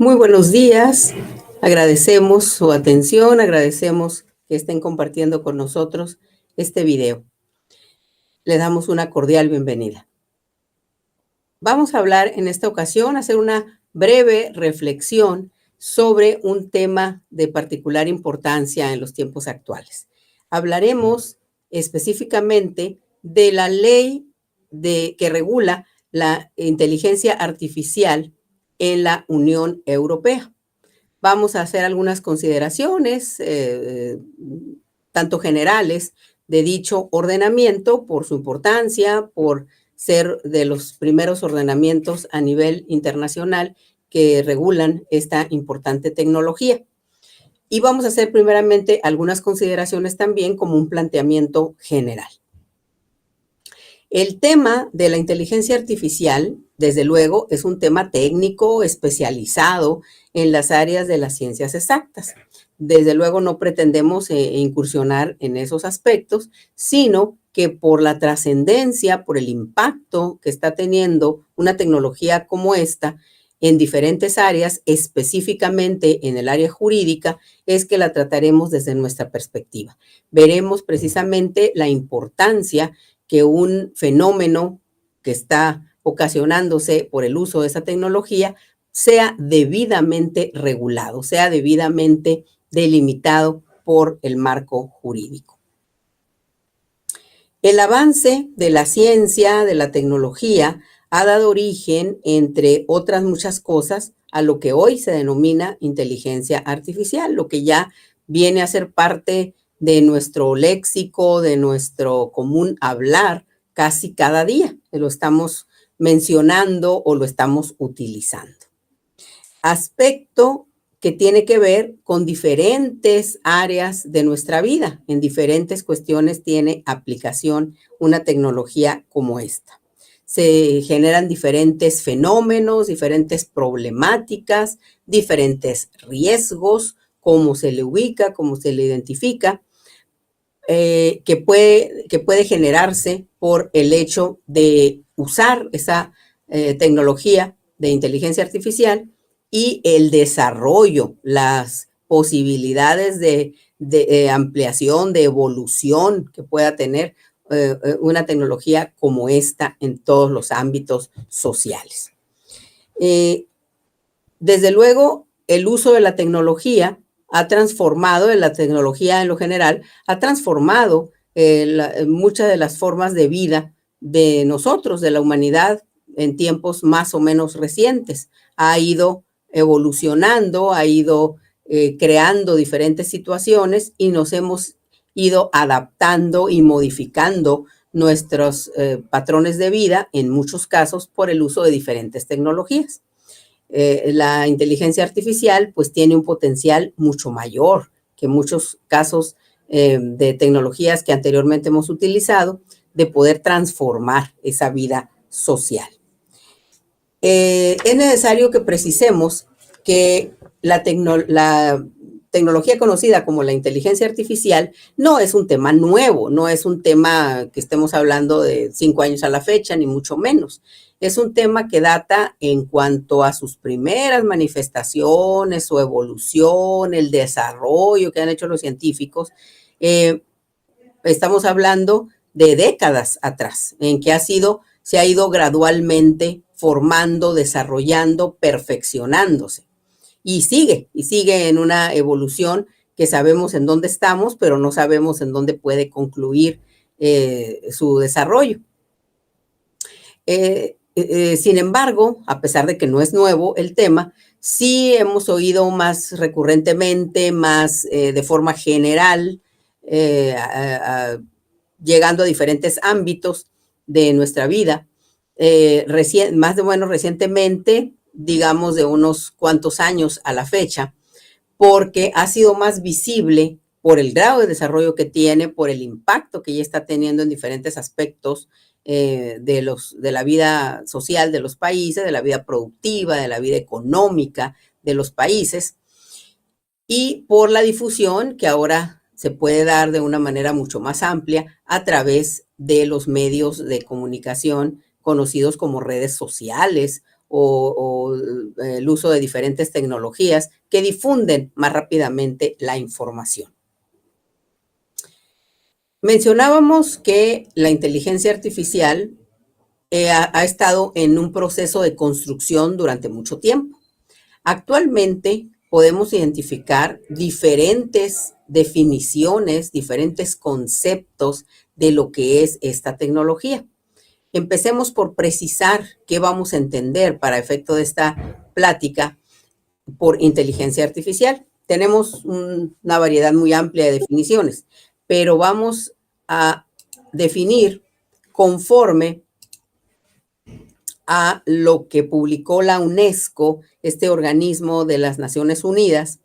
Muy buenos días, agradecemos su atención, agradecemos que estén compartiendo con nosotros este video. Le damos una cordial bienvenida. Vamos a hablar en esta ocasión, hacer una breve reflexión sobre un tema de particular importancia en los tiempos actuales. Hablaremos específicamente de la ley que regula la inteligencia artificial en la Unión Europea. Vamos a hacer algunas consideraciones, tanto generales, de dicho ordenamiento por su importancia, por ser de los primeros ordenamientos a nivel internacional que regulan esta importante tecnología. Y vamos a hacer primeramente algunas consideraciones también como un planteamiento general. El tema de la inteligencia artificial, desde luego, es un tema técnico especializado en las áreas de las ciencias exactas. Desde luego no pretendemos incursionar en esos aspectos, sino que por la trascendencia, por el impacto que está teniendo una tecnología como esta en diferentes áreas, específicamente en el área jurídica, es que la trataremos desde nuestra perspectiva. Veremos precisamente la importancia que un fenómeno que está ocasionándose por el uso de esa tecnología sea debidamente regulado, sea debidamente delimitado por el marco jurídico. El avance de la ciencia, de la tecnología, ha dado origen, entre otras muchas cosas, a lo que hoy se denomina inteligencia artificial, lo que ya viene a ser parte de nuestro léxico, de nuestro común hablar casi cada día. Lo estamos mencionando o lo estamos utilizando. Aspecto que tiene que ver con diferentes áreas de nuestra vida. En diferentes cuestiones tiene aplicación una tecnología como esta. Se generan diferentes fenómenos, diferentes problemáticas, diferentes riesgos, cómo se le ubica, cómo se le identifica, que puede generarse por el hecho de usar esa tecnología de inteligencia artificial y el desarrollo, las posibilidades de ampliación, de evolución que pueda tener una tecnología como esta en todos los ámbitos sociales. Desde luego, el uso de la tecnología ha transformado, de la tecnología en lo general, ha transformado muchas de las formas de vida de nosotros, de la humanidad, en tiempos más o menos recientes. Ha ido evolucionando, ha ido creando diferentes situaciones y nos hemos ido adaptando y modificando nuestros patrones de vida, en muchos casos, por el uso de diferentes tecnologías. La inteligencia artificial pues tiene un potencial mucho mayor que muchos casos de tecnologías que anteriormente hemos utilizado, de poder transformar esa vida social. Es necesario que precisemos que la tecnología conocida como la inteligencia artificial no es un tema nuevo, no es un tema que estemos hablando de 5 años a la fecha, ni mucho menos. Es un tema que data en cuanto a sus primeras manifestaciones, su evolución, el desarrollo que han hecho los científicos. Estamos hablando de décadas atrás, en que se ha ido gradualmente formando, desarrollando, perfeccionándose. Y sigue en una evolución que sabemos en dónde estamos, pero no sabemos en dónde puede concluir su desarrollo. Sin embargo, a pesar de que no es nuevo el tema, sí hemos oído más recurrentemente, más de forma general, llegando a diferentes ámbitos de nuestra vida. Más o menos recientemente, digamos de unos cuantos años a la fecha, porque ha sido más visible por el grado de desarrollo que tiene, por el impacto que ya está teniendo en diferentes aspectos de la vida social de los países, de la vida productiva, de la vida económica de los países, y por la difusión que ahora se puede dar de una manera mucho más amplia a través de los medios de comunicación conocidos como redes sociales o el uso de diferentes tecnologías que difunden más rápidamente la información. Mencionábamos que la inteligencia artificial ha estado en un proceso de construcción durante mucho tiempo. Actualmente podemos identificar diferentes definiciones, diferentes conceptos de lo que es esta tecnología. Empecemos por precisar qué vamos a entender para efecto de esta plática por inteligencia artificial. Tenemos una variedad muy amplia de definiciones, pero vamos a definir conforme a lo que publicó la UNESCO, este organismo de las Naciones Unidas,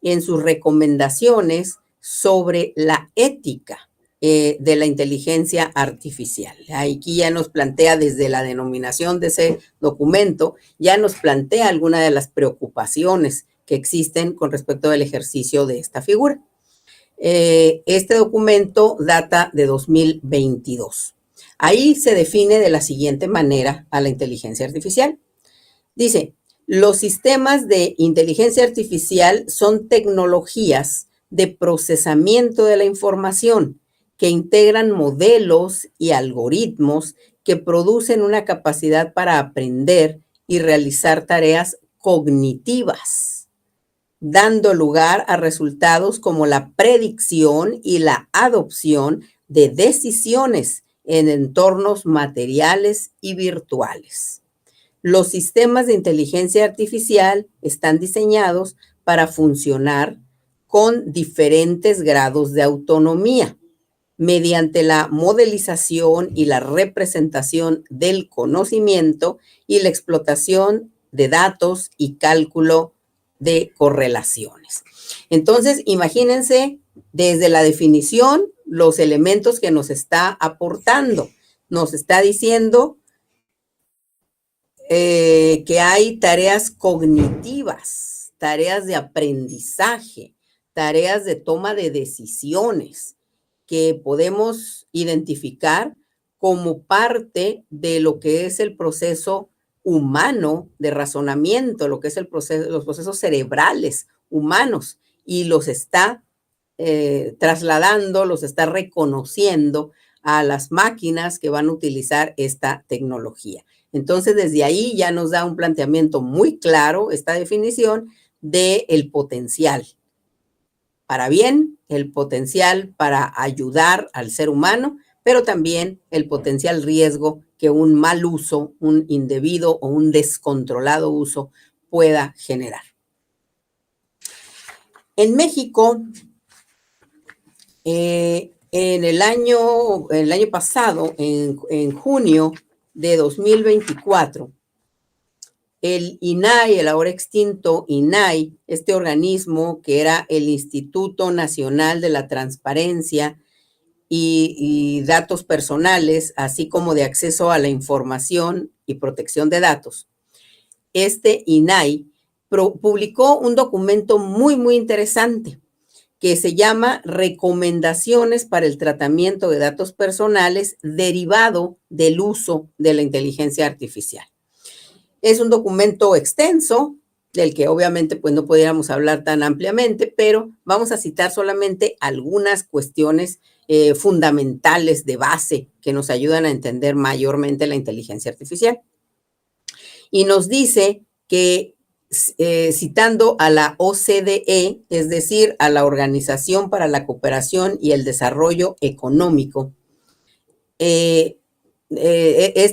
en sus recomendaciones sobre la ética de la inteligencia artificial. Aquí ya nos plantea desde la denominación de ese documento, ya nos plantea algunas de las preocupaciones que existen con respecto al ejercicio de esta figura. Este documento data de 2022. Ahí se define de la siguiente manera a la inteligencia artificial. Dice, los sistemas de inteligencia artificial son tecnologías de procesamiento de la información que integran modelos y algoritmos que producen una capacidad para aprender y realizar tareas cognitivas, dando lugar a resultados como la predicción y la adopción de decisiones en entornos materiales y virtuales. Los sistemas de inteligencia artificial están diseñados para funcionar con diferentes grados de autonomía mediante la modelización y la representación del conocimiento y la explotación de datos y cálculo de correlaciones. Entonces, imagínense desde la definición los elementos que nos está aportando. Nos está diciendo que hay tareas cognitivas, tareas de aprendizaje, tareas de toma de decisiones que podemos identificar como parte de lo que es el proceso humano de razonamiento, lo que es los procesos cerebrales humanos, y los está trasladando, los está reconociendo a las máquinas que van a utilizar esta tecnología. Entonces, desde ahí ya nos da un planteamiento muy claro esta definición del potencial para bien, el potencial para ayudar al ser humano, pero también el potencial riesgo que un mal uso, un indebido o un descontrolado uso pueda generar. En México, en el año pasado, en junio de 2024, el INAI, el ahora extinto INAI, este organismo que era el Instituto Nacional de la Transparencia y Datos Personales, así como de acceso a la información y protección de datos, este INAI publicó un documento muy, muy interesante que se llama Recomendaciones para el tratamiento de datos personales derivado del uso de la inteligencia artificial. Es un documento extenso, del que obviamente pues no pudiéramos hablar tan ampliamente, pero vamos a citar solamente algunas cuestiones fundamentales de base que nos ayudan a entender mayormente la inteligencia artificial. Y nos dice que, citando a la OCDE, es decir, a la Organización para la Cooperación y el Desarrollo Económico, este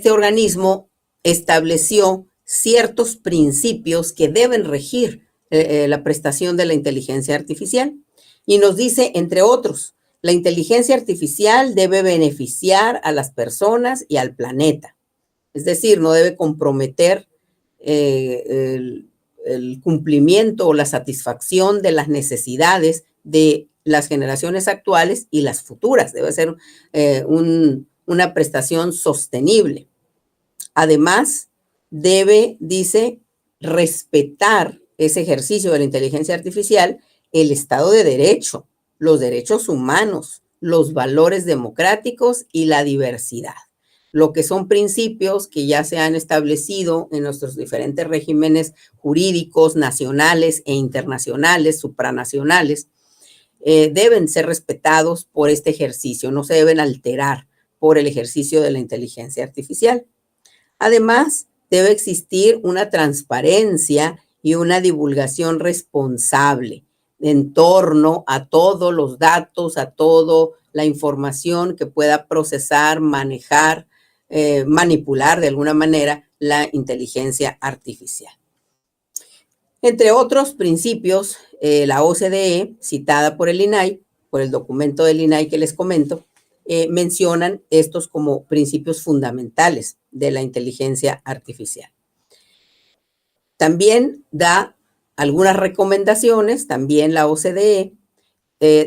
organismo estableció ciertos principios que deben regir la prestación de la inteligencia artificial. Y nos dice, entre otros, la inteligencia artificial debe beneficiar a las personas y al planeta. Es decir, no debe comprometer el cumplimiento o la satisfacción de las necesidades de las generaciones actuales y las futuras. Debe ser una prestación sostenible. Además, debe, dice, respetar ese ejercicio de la inteligencia artificial, el Estado de Derecho, los derechos humanos, los valores democráticos y la diversidad. lo que son principios que ya se han establecido en nuestros diferentes regímenes jurídicos nacionales e internacionales, supranacionales, deben ser respetados por este ejercicio, no se deben alterar por el ejercicio de la inteligencia artificial. Además, debe existir una transparencia y una divulgación responsable en torno a todos los datos, a toda la información que pueda procesar, manejar, manipular de alguna manera la inteligencia artificial. Entre otros principios, la OCDE, citada por el INAI, por el documento del INAI que les comento, mencionan estos como principios fundamentales de la inteligencia artificial. También da algunas recomendaciones, también la OCDE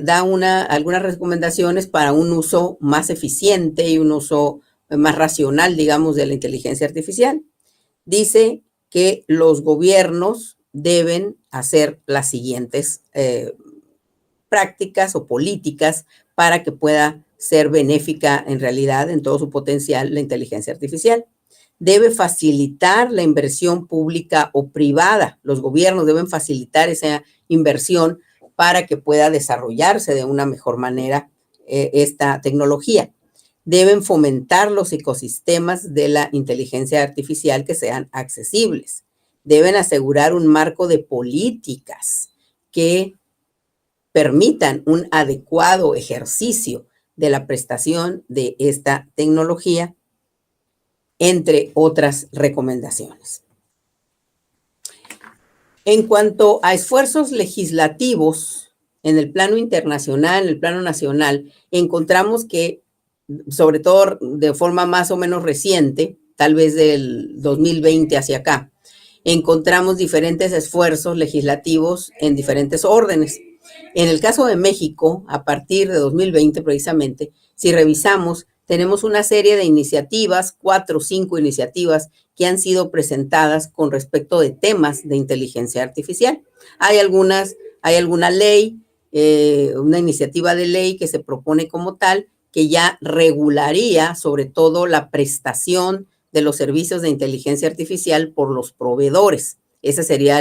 da algunas recomendaciones para un uso más eficiente y un uso más racional, digamos, de la inteligencia artificial. Dice que los gobiernos deben hacer las siguientes prácticas o políticas para que pueda ser benéfica en realidad en todo su potencial la inteligencia artificial. Debe facilitar la inversión pública o privada. Los gobiernos deben facilitar esa inversión para que pueda desarrollarse de una mejor manera esta tecnología. Deben fomentar los ecosistemas de la inteligencia artificial que sean accesibles. Deben asegurar un marco de políticas que permitan un adecuado ejercicio de la prestación de esta tecnología, entre otras recomendaciones. En cuanto a esfuerzos legislativos en el plano internacional, en el plano nacional, encontramos que, sobre todo de forma más o menos reciente, tal vez del 2020 hacia acá, encontramos diferentes esfuerzos legislativos en diferentes órdenes. En el caso de México, a partir de 2020 precisamente, si revisamos, tenemos una serie de iniciativas, 4 o 5 iniciativas que han sido presentadas con respecto de temas de inteligencia artificial. Hay alguna ley, una iniciativa de ley que se propone como tal, que ya regularía sobre todo la prestación de los servicios de inteligencia artificial por los proveedores. Esa sería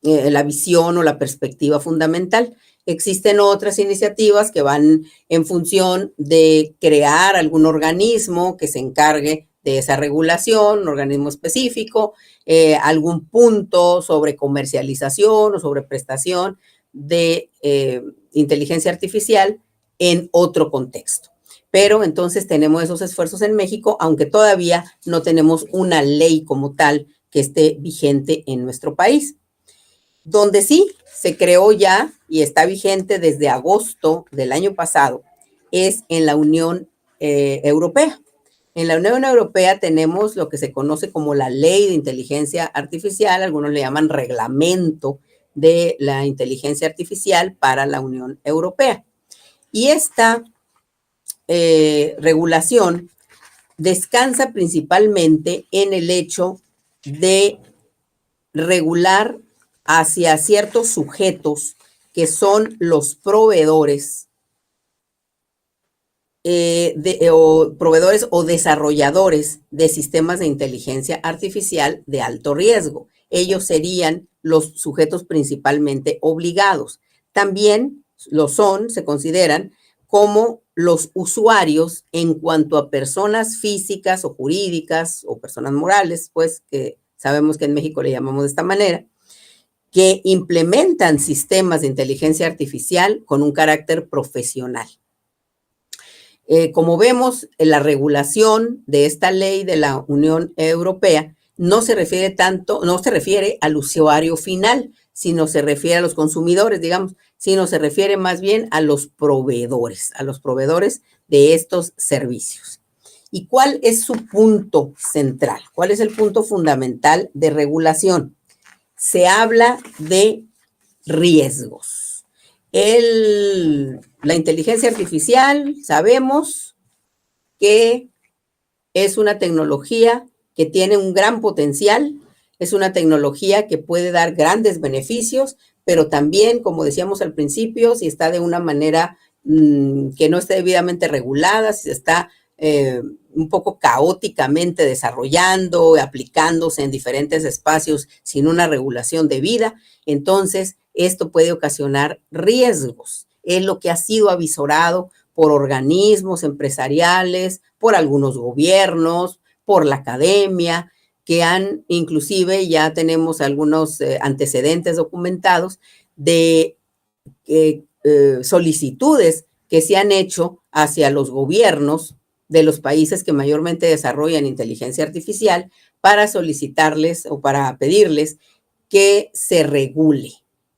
la visión o la perspectiva fundamental. Existen otras iniciativas que van en función de crear algún organismo que se encargue de esa regulación, un organismo específico, algún punto sobre comercialización o sobre prestación de inteligencia artificial en otro contexto. Pero entonces tenemos esos esfuerzos en México, aunque todavía no tenemos una ley como tal que esté vigente en nuestro país. Donde sí se creó ya y está vigente desde agosto del año pasado es en la Unión Europea. En la Unión Europea tenemos lo que se conoce como la Ley de Inteligencia Artificial, algunos le llaman Reglamento de la Inteligencia Artificial para la Unión Europea. Y esta regulación descansa principalmente en el hecho de regular hacia ciertos sujetos que son los proveedores, proveedores o desarrolladores de sistemas de inteligencia artificial de alto riesgo. Ellos serían los sujetos principalmente obligados. También se consideran como los usuarios en cuanto a personas físicas o jurídicas o personas morales, pues que sabemos que en México le llamamos de esta manera, que implementan sistemas de inteligencia artificial con un carácter profesional. Como vemos, la regulación de esta ley de la Unión Europea no se refiere al usuario final, sino se refiere a los consumidores, digamos, sino se refiere más bien a los proveedores de estos servicios. ¿Y cuál es su punto central? ¿Cuál es el punto fundamental de regulación? Se habla de riesgos. La inteligencia artificial, sabemos que es una tecnología que tiene un gran potencial, es una tecnología que puede dar grandes beneficios, pero también, como decíamos al principio, si está de una manera que no esté debidamente regulada, si se está un poco caóticamente desarrollando, aplicándose en diferentes espacios sin una regulación debida, entonces esto puede ocasionar riesgos. Es lo que ha sido avisorado por organismos empresariales, por algunos gobiernos, por la academia, que han, inclusive ya tenemos algunos antecedentes documentados de solicitudes que se han hecho hacia los gobiernos de los países que mayormente desarrollan inteligencia artificial para solicitarles o para pedirles que se regule,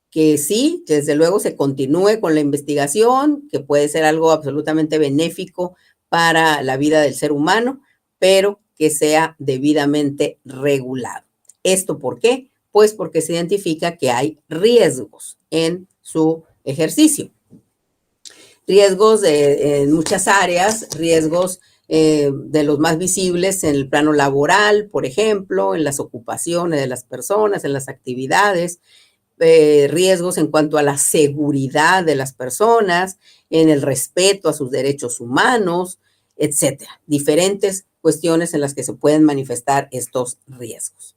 que sí, desde luego se continúe con la investigación, que puede ser algo absolutamente benéfico para la vida del ser humano, pero que sea debidamente regulado. ¿Esto por qué? Pues porque se identifica que hay riesgos en su ejercicio. Riesgos en muchas áreas, riesgos de los más visibles en el plano laboral, por ejemplo, en las ocupaciones de las personas, en las actividades, riesgos en cuanto a la seguridad de las personas, en el respeto a sus derechos humanos, etcétera. Diferentes cuestiones en las que se pueden manifestar estos riesgos.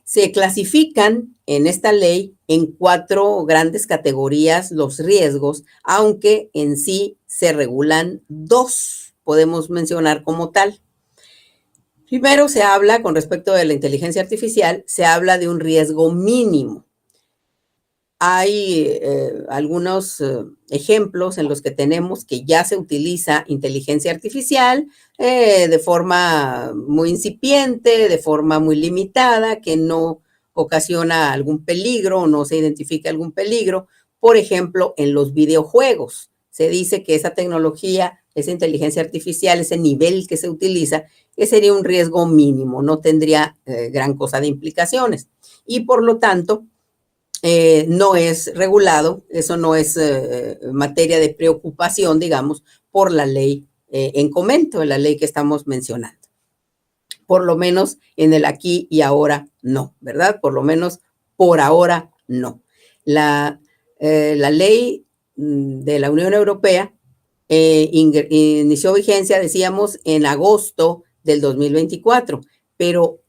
Se clasifican en esta ley en 4 grandes categorías los riesgos, aunque en sí se regulan 2, podemos mencionar como tal. Primero se habla, con respecto de la inteligencia artificial, se habla de un riesgo mínimo. Hay algunos ejemplos en los que tenemos que ya se utiliza inteligencia artificial de forma muy incipiente, de forma muy limitada, que no ocasiona algún peligro o no se identifica algún peligro. Por ejemplo, en los videojuegos se dice que esa tecnología, esa inteligencia artificial, ese nivel que se utiliza, que sería un riesgo mínimo, no tendría gran cosa de implicaciones. Y por lo tanto, no es regulado, eso no es materia de preocupación, digamos, por la ley en comento, en la ley que estamos mencionando. Por lo menos en el aquí y ahora no, ¿verdad? Por lo menos por ahora no. La ley de la Unión Europea inició vigencia, decíamos, en agosto del 2024, pero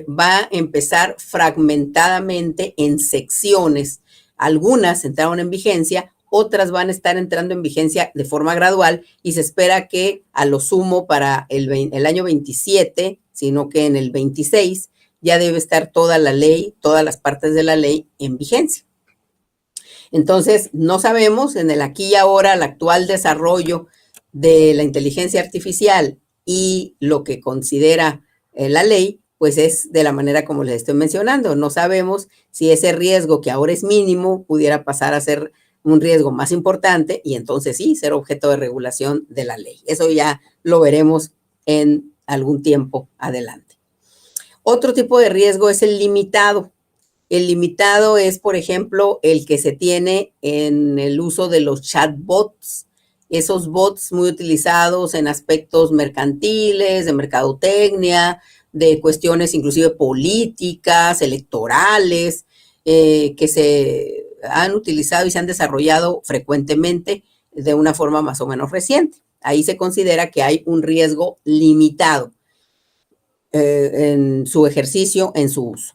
va a empezar fragmentadamente en secciones. Algunas entraron en vigencia, otras van a estar entrando en vigencia de forma gradual y se espera que a lo sumo para el año 27, sino que en el 26 ya debe estar toda la ley, todas las partes de la ley en vigencia. Entonces, no sabemos en el aquí y ahora, el actual desarrollo de la inteligencia artificial y lo que considera la ley, pues es de la manera como les estoy mencionando. No sabemos si ese riesgo que ahora es mínimo pudiera pasar a ser un riesgo más importante y entonces sí, ser objeto de regulación de la ley. Eso ya lo veremos en algún tiempo adelante. Otro tipo de riesgo es el limitado. El limitado es, por ejemplo, el que se tiene en el uso de los chatbots, esos bots muy utilizados en aspectos mercantiles, de mercadotecnia, de cuestiones inclusive políticas, electorales, que se han utilizado y se han desarrollado frecuentemente de una forma más o menos reciente. Ahí se considera que hay un riesgo limitado en su ejercicio, en su uso.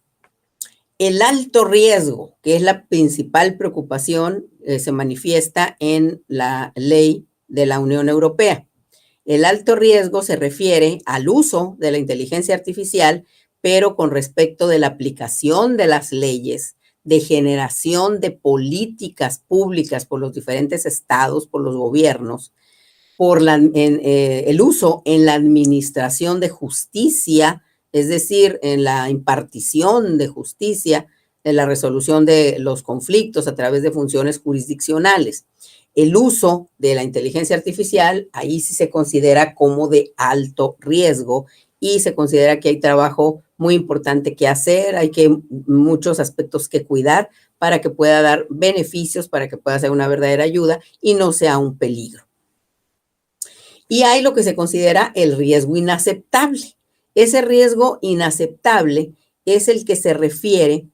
El alto riesgo, que es la principal preocupación, se manifiesta en la ley de la Unión Europea. El alto riesgo se refiere al uso de la inteligencia artificial, pero con respecto de la aplicación de las leyes, de generación de políticas públicas por los diferentes estados, por los gobiernos, por el uso en la administración de justicia, es decir, en la impartición de justicia, en la resolución de los conflictos a través de funciones jurisdiccionales. El uso de la inteligencia artificial, ahí sí se considera como de alto riesgo y se considera que hay trabajo muy importante que hacer, hay muchos aspectos que cuidar para que pueda dar beneficios, para que pueda ser una verdadera ayuda y no sea un peligro. Y hay lo que se considera el riesgo inaceptable. Ese riesgo inaceptable es el que se refiere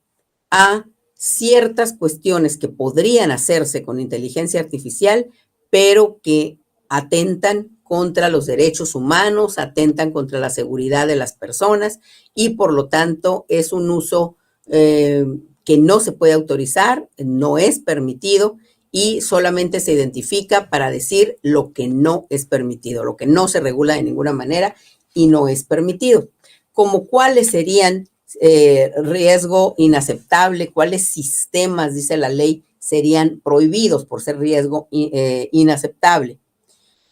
a ciertas cuestiones que podrían hacerse con inteligencia artificial, pero que atentan contra los derechos humanos, atentan contra la seguridad de las personas y por lo tanto es un uso que no se puede autorizar, no es permitido y solamente se identifica para decir lo que no es permitido, lo que no se regula de ninguna manera y no es permitido. Como cuáles serían riesgo inaceptable, cuáles sistemas, dice la ley, serían prohibidos por ser riesgo inaceptable.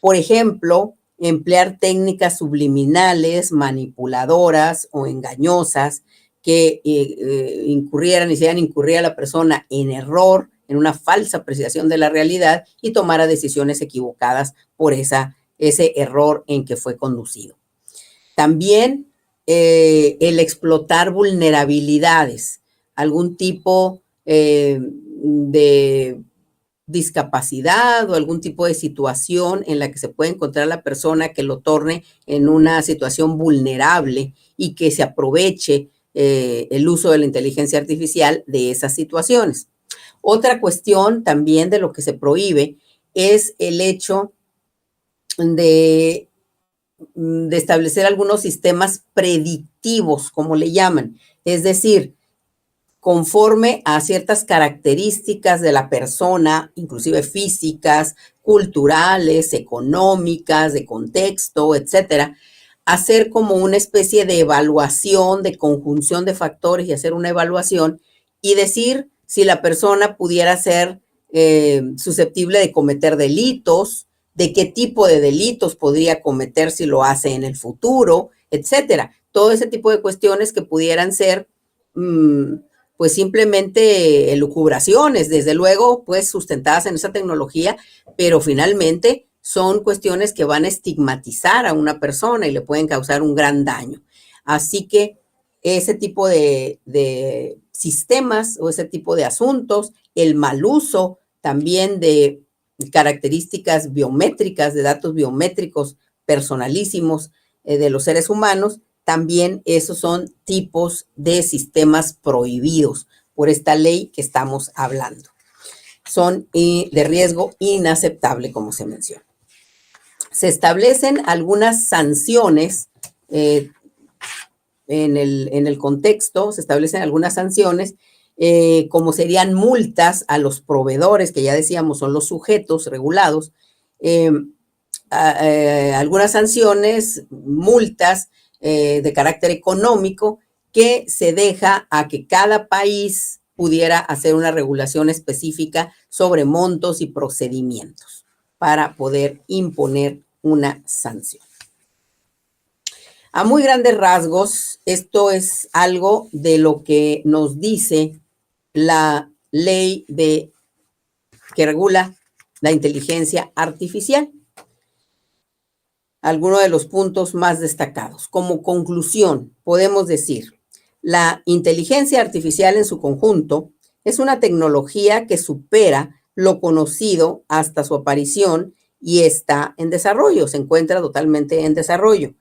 Por ejemplo, emplear técnicas subliminales, manipuladoras o engañosas que hicieran incurrir a la persona en error, en una falsa apreciación de la realidad y tomara decisiones equivocadas por ese error en que fue conducido. También el explotar vulnerabilidades, algún tipo de discapacidad o algún tipo de situación en la que se puede encontrar la persona que lo torne en una situación vulnerable y que se aproveche el uso de la inteligencia artificial de esas situaciones. Otra cuestión también de lo que se prohíbe es el hecho de establecer algunos sistemas predictivos, como le llaman, es decir, conforme a ciertas características de la persona, inclusive físicas, culturales, económicas, de contexto, etcétera, hacer como una especie de evaluación, de conjunción de factores y hacer una evaluación y decir si la persona pudiera ser susceptible de cometer delitos, de qué tipo de delitos podría cometer si lo hace en el futuro, etcétera. Todo ese tipo de cuestiones que pudieran ser pues simplemente elucubraciones, desde luego, pues sustentadas en esa tecnología, pero finalmente son cuestiones que van a estigmatizar a una persona y le pueden causar un gran daño. Así que ese tipo de sistemas o ese tipo de asuntos, el mal uso también de características biométricas, de datos biométricos personalísimos de los seres humanos, también esos son tipos de sistemas prohibidos por esta ley que estamos hablando. Son de riesgo inaceptable, como se menciona. Se establecen algunas sanciones en el contexto, se establecen algunas sanciones como serían multas a los proveedores, que ya decíamos son los sujetos regulados, algunas sanciones, multas de carácter económico que se deja a que cada país pudiera hacer una regulación específica sobre montos y procedimientos para poder imponer una sanción. A muy grandes rasgos, esto es algo de lo que nos dice la ley que regula la inteligencia artificial. Algunos de los puntos más destacados. Como conclusión, podemos decir, la inteligencia artificial en su conjunto es una tecnología que supera lo conocido hasta su aparición y está en desarrollo, se encuentra totalmente en desarrollo.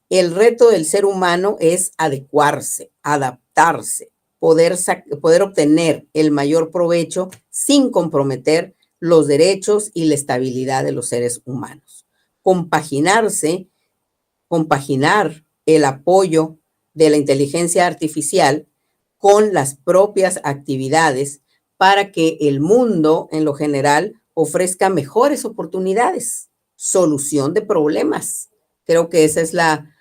El reto del ser humano es adecuarse, adaptarse, poder obtener el mayor provecho sin comprometer los derechos y la estabilidad de los seres humanos. Compaginar el apoyo de la inteligencia artificial con las propias actividades para que el mundo en lo general ofrezca mejores oportunidades, solución de problemas. Creo que esa es la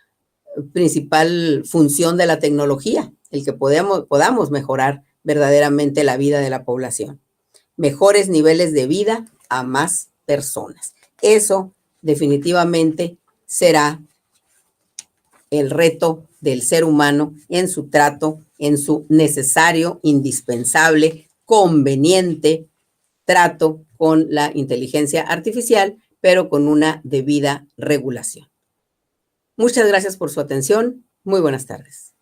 principal función de la tecnología, el que podamos mejorar verdaderamente la vida de la población. Mejores niveles de vida a más personas. Eso definitivamente será el reto del ser humano en su trato, en su necesario, indispensable, conveniente trato con la inteligencia artificial, pero con una debida regulación. Muchas gracias por su atención. Muy buenas tardes.